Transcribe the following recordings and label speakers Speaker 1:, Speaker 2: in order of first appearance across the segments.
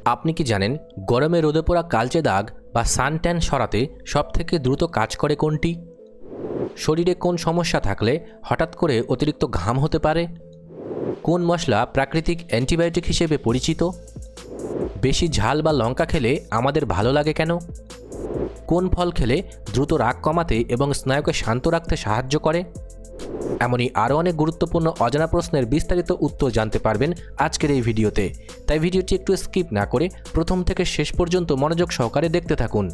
Speaker 1: আপনি কি জানেন গরমে রোদে পোড়া কালচে দাগ বা সানট্যান সরাতে সবথেকে দ্রুত কাজ করে কোনটি? শরীরে কোন সমস্যা থাকলে হঠাৎ করে অতিরিক্ত ঘাম হতে পারে? কোন মশলা প্রাকৃতিক অ্যান্টিবায়োটিক হিসেবে পরিচিত? বেশি ঝাল বা লঙ্কা খেলে আমাদের ভালো লাগে কেন? কোন ফল খেলে দ্রুত রাগ কমাতে এবং স্নায়ুকে শান্ত রাখতে সাহায্য করে? এমনই আরও অনেক গুরুত্বপূর্ণ অজানা প্রশ্নের বিস্তারিত উত্তর জানতে পারবেন আজকের এই ভিডিওতে। তাই ভিডিওটি একটু স্কিপ না করে প্রথম থেকে শেষ পর্যন্ত মনোযোগ সহকারে দেখতে থাকুন।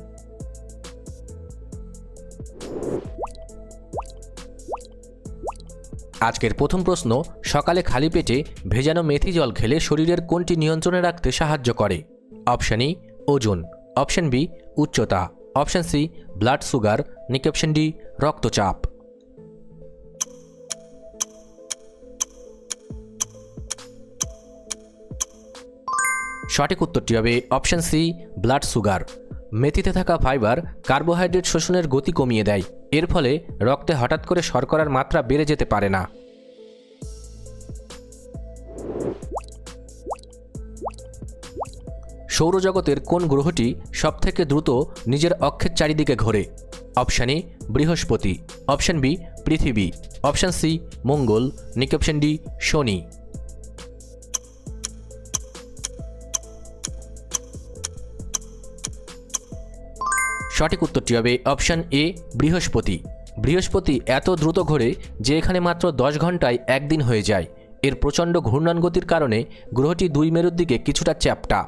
Speaker 1: আজকের প্রথম প্রশ্ন, সকালে খালি পেটে ভেজানো মেথি জল খেলে শরীরের কোনটি নিয়ন্ত্রণে রাখতে সাহায্য করে? অপশন ই ওজন, অপশন বি উচ্চতা, অপশন সি ব্লাড সুগার, নাকি অপশন ডি রক্তচাপ। সঠিক উত্তরটি হবে অপশন সি ব্লাড সুগার। মেথিতে থাকা ফাইবার কার্বোহাইড্রেট শোষণের গতি কমিয়ে দেয়। এর ফলে রক্তে হঠাৎ করে শর্করার মাত্রা বেড়ে যেতে পারে না। সৌরজগতের কোন গ্রহটি সবথেকে দ্রুত নিজের অক্ষের চারিদিকে ঘোরে? অপশন এ বৃহস্পতি, অপশন বি পৃথিবী, অপশন সি মঙ্গল, নাকি অপশন ডি শনি। সঠিক উত্তরটি হবে অপশন এ বৃহস্পতি। বৃহস্পতি এত দ্রুত ঘোরে যে এখানে মাত্র 10 ঘন্টায় একদিন হয়ে যায়। এর প্রচণ্ড ঘূর্ণন গতির কারণে গ্রহটি দুই মেরুর দিকে কিছুটা চ্যাপ্টা।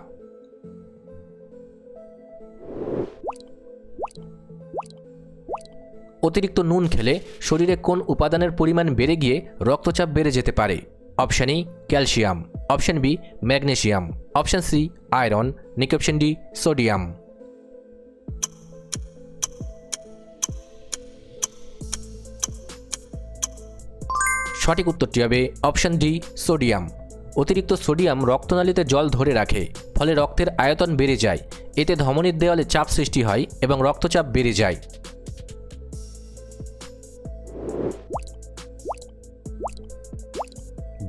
Speaker 1: অতিরিক্ত নুন খেলে শরীরে কোন উপাদানের পরিমাণ বেড়ে গিয়ে রক্তচাপ বেড়ে যেতে পারে? Option E calcium, option B magnesium, option C iron, নাকি অপশন ডি সোডিয়াম। সঠিক উত্তরটি হবে অপশন ডি সোডিয়াম। অতিরিক্ত সোডিয়াম রক্তনালীতে জল ধরে রাখে, ফলে রক্তের আয়তন বেড়ে যায়। এতে ধমনীর দেওয়ালে চাপ সৃষ্টি হয় এবং রক্তচাপ বেড়ে যায়।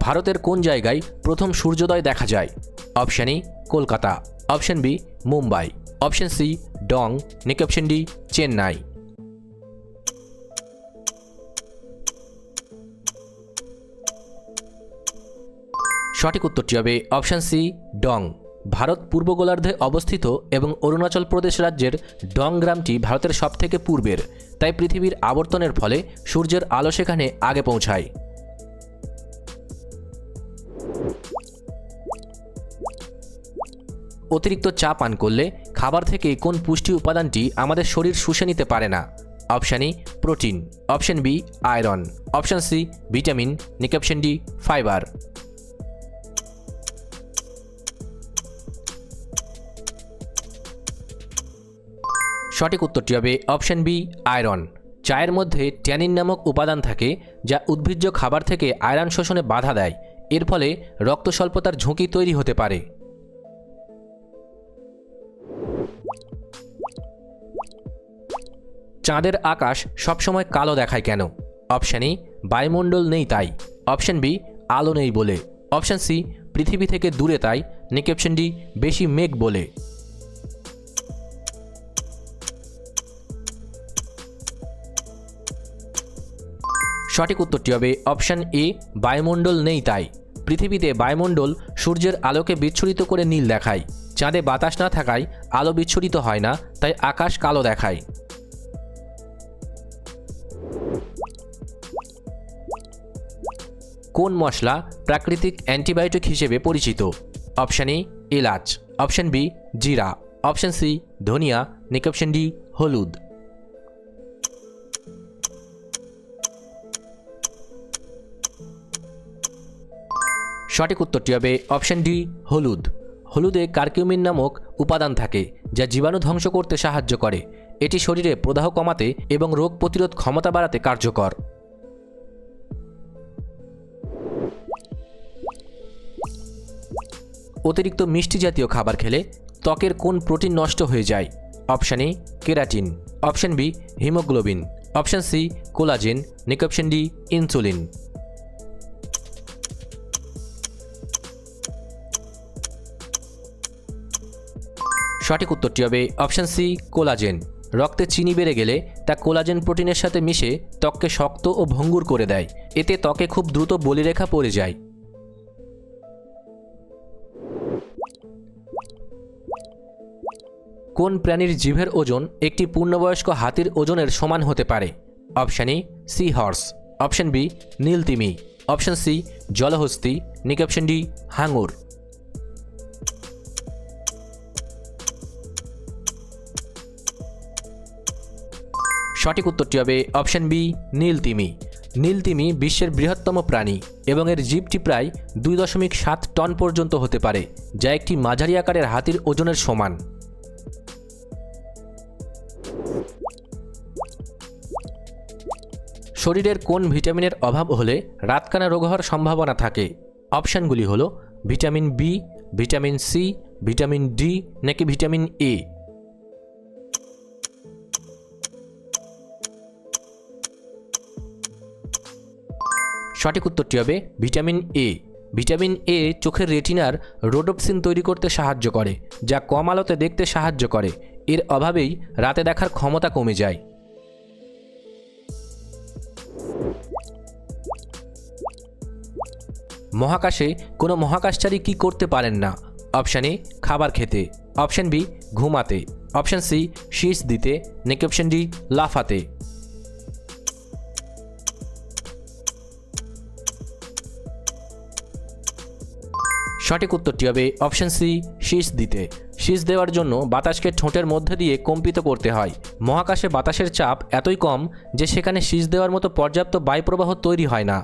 Speaker 1: ভারতের কোন জায়গায় প্রথম সূর্যোদয় দেখা যায়? Option A Kolkata, option B Mumbai, option C Dong, নাকি অপশন ডি চেন্নাই। সঠিক উত্তরটি হবে অপশন সি ডং। ভারত পূর্ব গোলার্ধে অবস্থিত এবং অরুণাচল প্রদেশ রাজ্যের ডং গ্রামটি ভারতের সবথেকে পূর্বের, তাই পৃথিবীর আবর্তনের ফলে সূর্যের আলো সেখানে আগে পৌঁছায়। অতিরিক্ত চা পান করলে খাবার থেকে কোন পুষ্টি উপাদানটি আমাদের শরীর শুষে নিতে পারে না? Option A protein, option B iron, option C vitamin, নাকি অপশন ডি ফাইবার। সঠিক উত্তরটি হবে অপশন বি আয়রন। চায়ের মধ্যে ট্যানিন নামক উপাদান থাকে যা উদ্ভিজ্জ খাবার থেকে আয়রন শোষণে বাধা দেয়। এর ফলে রক্ত স্বল্পতার ঝুঁকি তৈরি হতে পারে। চাঁদের আকাশ সবসময় কালো দেখায় কেন? অপশন ই বায়ুমণ্ডল নেই তাই, অপশন বি আলো নেই বলে, অপশন সি পৃথিবী থেকে দূরে তাই, নাকি অপশন ডি বেশি মেঘ বলে। সঠিক উত্তরটি হবে অপশন এ বায়ুমণ্ডল নেই তাই। পৃথিবীতে বায়ুমণ্ডল সূর্যের আলোকে বিচ্ছুরিত করে নীল দেখায়। চাঁদে বাতাস না থাকায় আলো বিচ্ছুরিত হয় না, তাই আকাশ কালো দেখায়। কোন মশলা প্রাকৃতিক অ্যান্টিবায়োটিক হিসেবে পরিচিত? অপশন এ এলাচ, অপশন বি জিরা, অপশন সি ধনিয়া, নাকি অপশন ডি হলুদ। সঠিক উত্তরটি হবে অপশন ডি হলুদ। হলুদে কারকিউমিন নামক উপাদান থাকে যা জীবাণু ধ্বংস করতে সাহায্য করে। এটি শরীরে প্রদাহ কমাতে এবং রোগ প্রতিরোধ ক্ষমতা বাড়াতে কার্যকর। অতিরিক্ত মিষ্টি জাতীয় খাবার খেলে ত্বকের কোন প্রোটিন নষ্ট হয়ে যায়? Option A keratin, option B haemoglobin, option C collagen, নাকি অপশন ডি ইনসুলিন। সঠিক উত্তরটি হবে অপশান সি কোলাজেন। রক্তে চিনি বেড়ে গেলে তা কোলাজেন প্রোটিনের সাথে মিশে ত্বককে শক্ত ও ভঙ্গুর করে দেয়। এতে ত্বকে খুব দ্রুত বলিরেখা পড়ে যায়। কোন প্রাণীর জিভের ওজন একটি পূর্ণবয়স্ক হাতির ওজনের সমান হতে পারে? Option A sea horse, option B নীলতিমি, অপশান সি জলহস্তী, নাকি অপশান ডি হাঙর। সঠিক উত্তরটি হবে অপশান বি নীলতিমি। নীলতিমি বিশ্বের বৃহত্তম প্রাণী এবং এর জিভটি প্রায় 2.7 টন পর্যন্ত হতে পারে, যা একটি মাঝারি আকারের হাতির ওজনের সমান। শরীরের কোন ভিটামিনের অভাব হলে রাতকানা রোগ হওয়ার সম্ভাবনা থাকে? অপশানগুলি হলো vitamin B, vitamin C, vitamin D, নাকি ভিটামিন এ। সঠিক উত্তরটি হবে ভিটামিন এ। ভিটামিন এ চোখের রেটিনার রোডোপসিন তৈরি করতে সাহায্য করে, যা কম আলোতে দেখতে সাহায্য করে। এর অভাবেই রাতে দেখার ক্ষমতা কমে যায়। মহাকাশে কোনো মহাকাশচারী কি করতে পারেন না? অপশান এ খাবার খেতে, অপশান বি ঘুমাতে, অপশান সি শীষ দিতে, নাকি অপশান ডি লাফাতে। সঠিক উত্তরটি হবে অপশান সি শীষ দিতে। শীষ দেওয়ার জন্য বাতাসকে ঠোঁটের মধ্যে দিয়ে কম্পিত করতে হয়। মহাকাশে বাতাসের চাপ এতই কম যে সেখানে শীষ দেওয়ার মতো পর্যাপ্ত বায়ুপ্রবাহ তৈরি হয় না।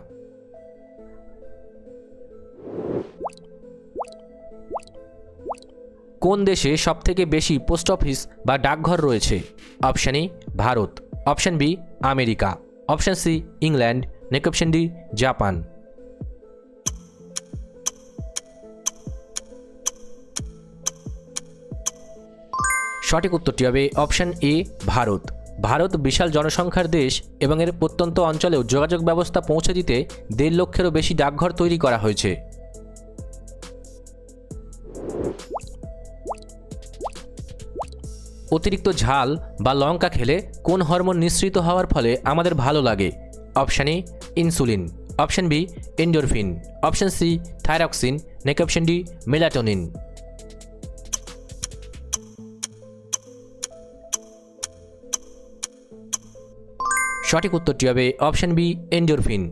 Speaker 1: কোন দেশে সবথেকে বেশি পোস্ট অফিস বা ডাকঘর রয়েছে? Option A Bharat, option B America, option C England, নাকি অপশান ডি জাপান। সঠিক উত্তরটি হবে অপশান এ ভারত। ভারত বিশাল জনসংখ্যার দেশ এবং এর প্রত্যন্ত অঞ্চলেও যোগাযোগ ব্যবস্থা পৌঁছে দিতে 1.5 লক্ষেরও বেশি ডাকঘর তৈরি করা হয়েছে। অতিরিক্ত ঝাল বা লঙ্কা খেলে কোন হরমোন নিঃসৃত হওয়ার ফলে আমাদের ভালো লাগে? Option A insulin, option B endorphin, option C thyroxine, নাকি অপশান ডি মেলাটোনিন। সঠিক উত্তরটি হবে অপশান বি এন্ডোরফিন।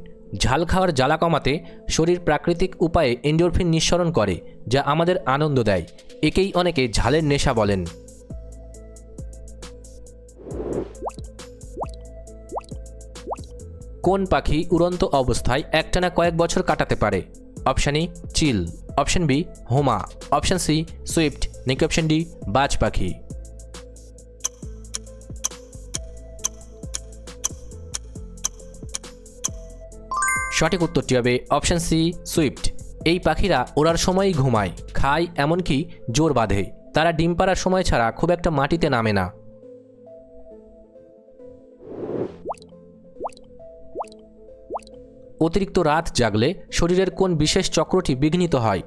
Speaker 1: ঝাল খাওয়ার জ্বালা কমাতে শরীর প্রাকৃতিক উপায়ে এন্ডোরফিন নিঃসরণ করে, যা আমাদের আনন্দ দেয়। একেই অনেকে ঝালের নেশা বলেন। কোন পাখি উড়ন্ত অবস্থায় একটানা কয়েক বছর কাটাতে পারে? অপশান এ চিল, অপশান বি হোমা, অপশান সি সুইফট, নাকি অপশান ডি বাজ পাখি। সঠিক উত্তরটি হবে অপশান সি সুইফট। এই পাখিরা ওড়ার সময়ই ঘুমায়, খায়, এমনকি জোর বাঁধে। তারা ডিম পাড়ার সময় ছাড়া খুব একটা মাটিতে নামে না। অতিরিক্ত রাত জাগলে শরীরের কোন বিশেষ চক্রটি বিঘ্নিত হয়?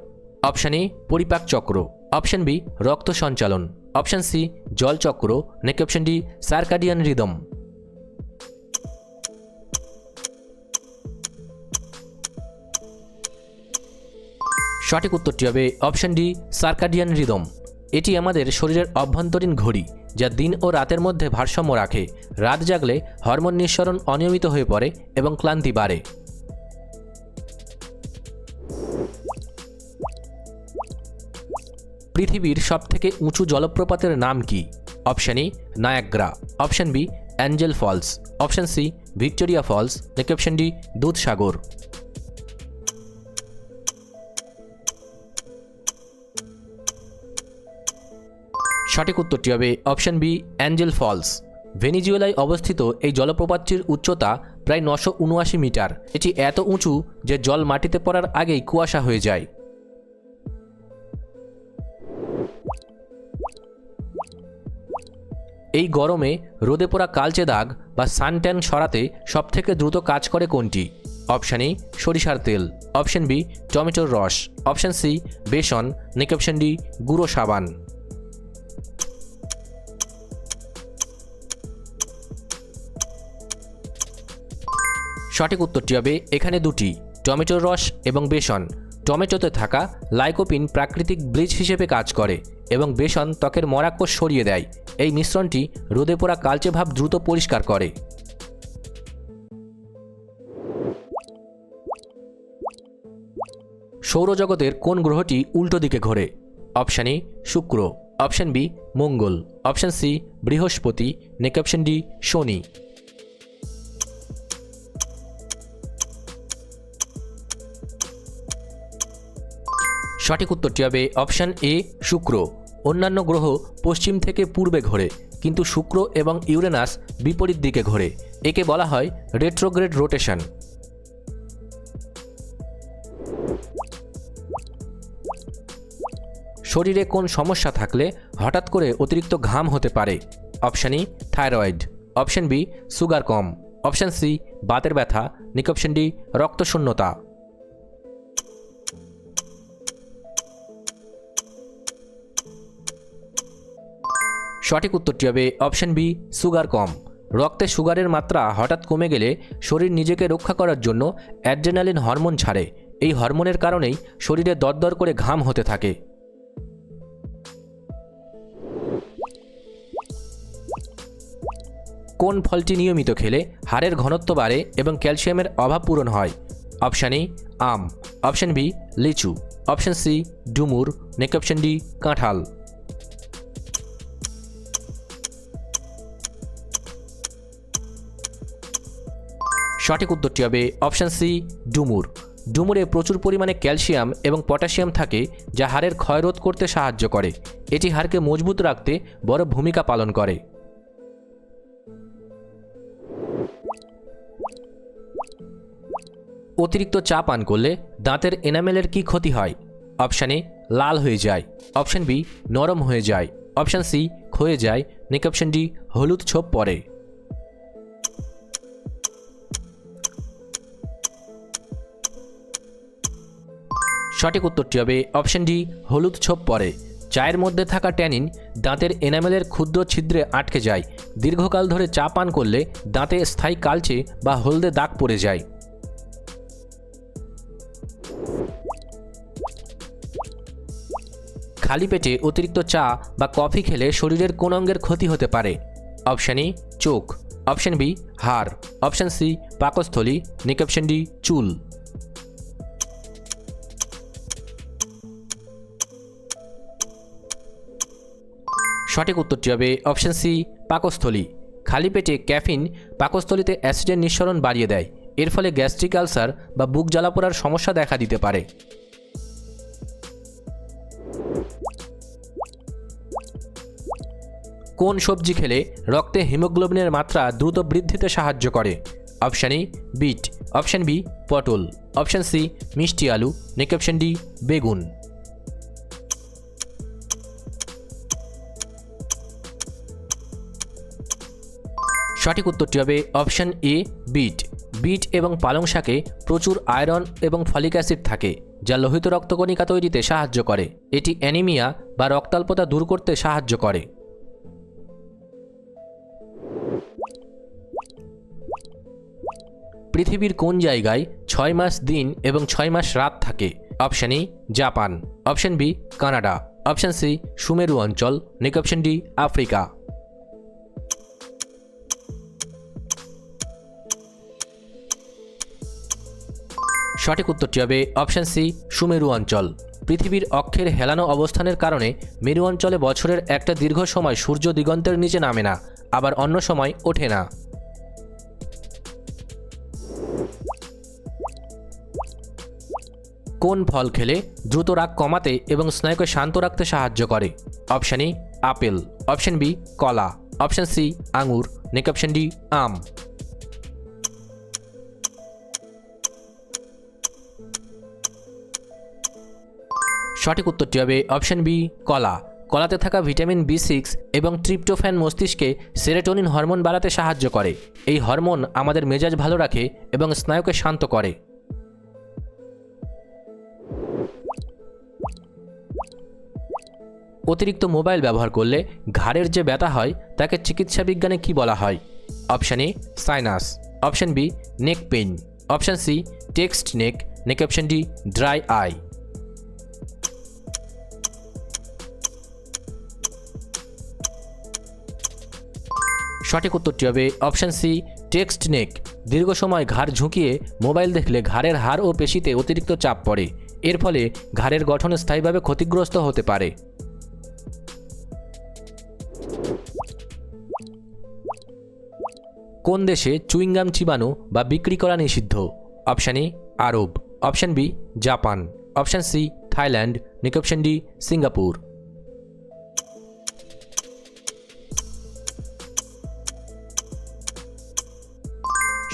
Speaker 1: অপশান এ পরিপাক চক্র, অপশান বি রক্ত সঞ্চালন, অপশান সি জল চক্র, নাকি অপশান ডি সার্কাডিয়ান রিদম। সঠিক উত্তরটি হবে অপশান ডি সার্কাডিয়ান রিদম। এটি আমাদের শরীরের অভ্যন্তরীণ ঘড়ি, যা দিন ও রাতের মধ্যে ভারসাম্য রাখে। রাত জাগলে হরমোন নিঃসরণ অনিয়মিত হয়ে পড়ে এবং ক্লান্তি বাড়ে। পৃথিবীর সবথেকে উঁচু জলপ্রপাতের নাম কি? Option A Niagara, option B Angel Falls, option C Victoria Falls, নাকি অপশান ডি দুধসাগর। সঠিক উত্তরটি হবে অপশান বি অ্যাঞ্জেল ফলস। ভেনিজুয়েলায় অবস্থিত এই জলপ্রপাতটির উচ্চতা প্রায় 979 মিটার। এটি এত উঁচু যে জল মাটিতে পড়ার আগেই কুয়াশা হয়ে যায়। এই গরমে রোদে পোড়া কালচে দাগ বা সানট্যান সরাতে সবথেকে দ্রুত কাজ করে কোনটি? অপশান এ সরিষার তেল, অপশান বি টমেটোর রস, অপশান সি বেসন, নাকি অপশান ডি গুঁড়ো সাবান। সঠিক উত্তরটি হবে এখানে দুটি, টমেটোর রস এবং বেসন। টমেটোতে থাকা লাইকোপিন প্রাকৃতিক ব্লিচ হিসেবে কাজ করে এবং বেসন ত্বকের মরা কোষ সরিয়ে দেয়। এই মিশ্রণটি রোদে পোড়া কালচে ভাব দ্রুত পরিষ্কার করে। সৌরজগতের কোন গ্রহটি উল্টো দিকে ঘোরে? অপশান এ শুক্র, অপশান বি মঙ্গল, অপশান সি বৃহস্পতি, নেক্সট অপশান ডি শনি। সঠিক উত্তরটি হবে অপশান এ শুক্র। অন্যান্য গ্রহ পশ্চিম থেকে পূর্বে ঘোরে, কিন্তু শুক্র এবং ইউরেনাস বিপরীত দিকে ঘোরে। একে বলা হয় রেট্রোগ্রেড রোটেশন। শরীরে কোন সমস্যা থাকলে হঠাৎ করে অতিরিক্ত ঘাম হতে পারে? Option A thyroid, option B sugar কম, অপশান সি বাতের ব্যথা, নেক্সট অপশান ডি রক্তশূন্যতা। সঠিক উত্তরটি হবে অপশান বি সুগার কম। রক্তে সুগারের মাত্রা হঠাৎ কমে গেলে শরীর নিজেকে রক্ষা করার জন্য অ্যাড্রেনালিন হরমোন ছাড়ে। এই হরমোনের কারণেই শরীরে দরদর করে ঘাম হতে থাকে। কোন ফলটি নিয়মিত খেলে হাড়ের ঘনত্ব বাড়ে এবং ক্যালসিয়ামের অভাব পূরণ হয়? অপশান এ আম, অপশান বি লিচু, অপশান সি ডুমুর, নেক্সট অপশান ডি কাঁঠাল। সঠিক উত্তরটি হবে অপশান সি ডুমুর। ডুমুরে প্রচুর পরিমাণে ক্যালসিয়াম এবং পটাশিয়াম থাকে, যা হাড়ের ক্ষয়রোধ করতে সাহায্য করে। এটি হাড়কে মজবুত রাখতে বড় ভূমিকা পালন করে। অতিরিক্ত চা পান করলে দাঁতের এনামেলের কি ক্ষতি হয়? অপশান এ লাল হয়ে যায়, অপশান বি নরম হয়ে যায়, অপশান সি ক্ষয়ে যায়, নেক্সট অপশান ডি হলুদ ছোপ পড়ে। সঠিক উত্তরটি হবে অপশান ডি হলুদ ছোপ পড়ে। চায়ের মধ্যে থাকা ট্যানিন দাঁতের এনামেলের ক্ষুদ্র ছিদ্রে আটকে যায়। দীর্ঘকাল ধরে চা পান করলে দাঁতে স্থায়ী কালচে বা হলদে দাগ পড়ে যায়। খালি পেটে অতিরিক্ত চা বা কফি খেলে শরীরের কোন অঙ্গের ক্ষতি হতে পারে? অপশান এ চোখ, অপশান বি হাড়, অপশান সি পাকস্থলী, নেক্সট অপশান ডি চুল। সঠিক উত্তরটি হবে অপশান সি পাকস্থলী। খালি পেটে ক্যাফিন পাকস্থলীতে অ্যাসিডের নিঃসরণ বাড়িয়ে দেয়। এর ফলে গ্যাস্ট্রিক আলসার বা বুক জ্বালা পোড়ার সমস্যা দেখা দিতে পারে। কোন সবজি খেলে রক্তে হিমোগ্লোবিনের মাত্রা দ্রুত বৃদ্ধিতে সাহায্য করে? Option A beet, option B পটল, অপশান সি মিষ্টি আলু, নেক্সট অপশান ডি বেগুন। সঠিক উত্তরটি হবে অপশান এ বিট। বিট এবং পালং শাকে প্রচুর আয়রন এবং ফলিক অ্যাসিড থাকে, যা লোহিত রক্তকণিকা তৈরিতে সাহায্য করে। এটি অ্যানিমিয়া বা রক্তাল্পতা দূর করতে সাহায্য করে। পৃথিবীর কোন জায়গায় 6 মাস দিন এবং 6 মাস রাত থাকে? Option A Japan, option B Canada, option C সুমেরু অঞ্চল, নেক্সট অপশান ডি আফ্রিকা। সঠিক উত্তরটি হবে অপশান সি সুমেরু অঞ্চল। পৃথিবীর অক্ষের হেলানো অবস্থানের কারণে মেরু অঞ্চলে বছরের একটা দীর্ঘ সময় সূর্য দিগন্তের নিচে নামে না, আবার অন্য সময় ওঠে না। কোন ফল খেলে দ্রুত রাগ কমাতে এবং স্নায়ুকে শান্ত রাখতে সাহায্য করে? Option A apple, option B কলা, অপশান সি আঙুর, নেক্সট অপশান ডি আম। সঠিক উত্তরটি হবে অপশান বি কলা। কলাতে থাকা ভিটামিন বি6 এবং ট্রিপ্টোফ্যান মস্তিষ্কে সেরোটোনিন হরমোন বাড়াতে সাহায্য করে। এই হরমোন আমাদের মেজাজ ভালো রাখে এবং স্নায়ুকে শান্ত করে। অতিরিক্ত মোবাইল ব্যবহার করলে ঘাড়ের যে ব্যথা হয় তাকে চিকিৎসা বিজ্ঞানে কি বলা হয়? Option A sinus, option B neck pain, option C text neck নাকি অপশান ডি ড্রাই আই। সঠিক উত্তরটি হবে অপশান সি টেক্সট নেক। দীর্ঘ সময় ঘাড় ঝুঁকিয়ে মোবাইল দেখলে ঘাড়ের হাড় ও পেশিতে অতিরিক্ত চাপ পড়ে, এর ফলে ঘাড়ের গঠন স্থায়ীভাবে ক্ষতিগ্রস্ত হতে পারে। কোন দেশে চুইংগাম চিবানো বা বিক্রি করা নিষিদ্ধ? Option A Arab, option B Japan, option C Thailand নাকি অপশান ডি সিঙ্গাপুর।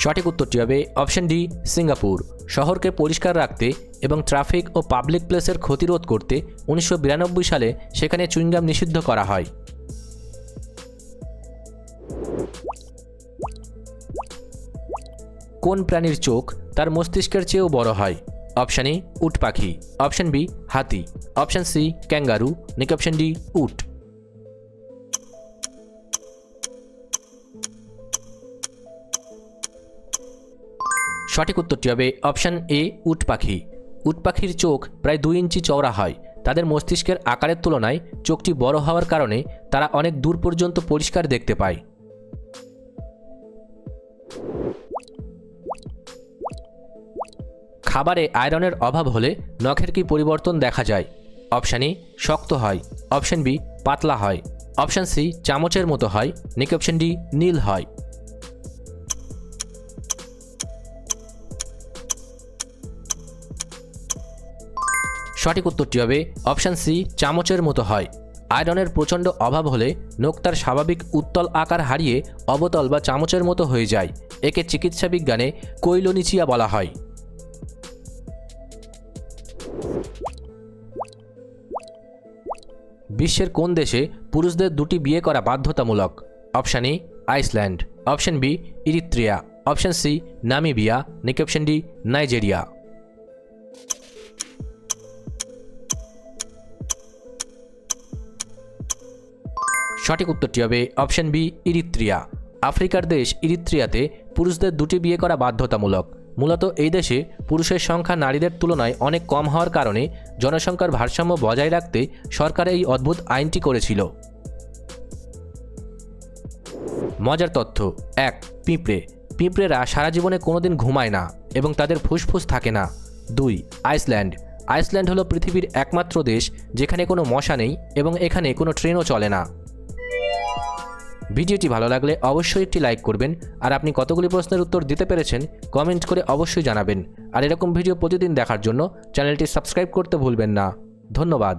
Speaker 1: সঠিক উত্তরটি হবে অপশান ডি সিঙ্গাপুর। শহরকে পরিষ্কার রাখতে এবং ট্রাফিক ও পাবলিক প্লেসের ক্ষতিরোধ করতে 1992 সালে সেখানে চুইংগাম নিষিদ্ধ করা হয়। কোন প্রাণীর চোখ তার মস্তিষ্কের চেয়েও বড় হয়? অপশান এ উট পাখি, অপশান বি হাতি, অপশান সি ক্যাঙ্গারু নাকি অপশান ডি উট। সঠিক উত্তরটি হবে অপশান এ উট পাখি। উট পাখির চোখ প্রায় 2 ইঞ্চি চওড়া হয়। তাদের মস্তিষ্কের আকারের তুলনায় চোখটি বড় হওয়ার কারণে তারা অনেক দূর পর্যন্ত পরিষ্কার দেখতে পায়। খাবারে আয়রনের অভাব হলে নখের কি পরিবর্তন দেখা যায়? অপশান এ শক্ত হয়, অপশান বি পাতলা হয়, অপশান সি চামচের মতো হয় নাকি অপশান ডি নীল হয়। সঠিক উত্তরটি হবে অপশান সি চামচের মতো হয়। আয়রনের প্রচণ্ড অভাব হলে নখ তার স্বাভাবিক উত্তল আকার হারিয়ে অবতল বা চামচের মতো হয়ে যায়। একে চিকিৎসা বিজ্ঞানে কৈলোনিচিয়া বলা হয়। বিশ্বের কোন দেশে পুরুষদের 2টি বিয়ে করা বাধ্যতামূলক? Option A Iceland, option B Eritrea, option C Namibia নাকি অপশান ডি নাইজেরিয়া। সঠিক উত্তরটি হবে অপশান বি ইরিত্রিয়া। আফ্রিকার দেশ ইরিত্রিয়াতে পুরুষদের 2টি বিয়ে করা বাধ্যতামূলক। মূলত এই দেশে পুরুষের সংখ্যা নারীদের তুলনায় অনেক কম হওয়ার কারণে জনসংখ্যার ভারসাম্য বজায় রাখতে সরকার এই অদ্ভুত আইনটি করেছিল। মজার তথ্য 1. পিঁপড়ে। পিঁপড়েরা সারা জীবনে কোনোদিন ঘুমায় না এবং তাদের ফুসফুস থাকে না। 2. আইসল্যান্ড। আইসল্যান্ড হলো পৃথিবীর একমাত্র দেশ যেখানে কোনো মশা নেই এবং এখানে কোনো ট্রেনও চলে না। ভিডিওটি ভালো লাগলে অবশ্যই একটি লাইক করবেন, আর আপনি কতগুলি প্রশ্নের উত্তর দিতে পেরেছেন কমেন্ট করে অবশ্যই জানাবেন। আর এরকম ভিডিও প্রতিদিন দেখার জন্য চ্যানেলটি সাবস্ক্রাইব করতে ভুলবেন না। ধন্যবাদ।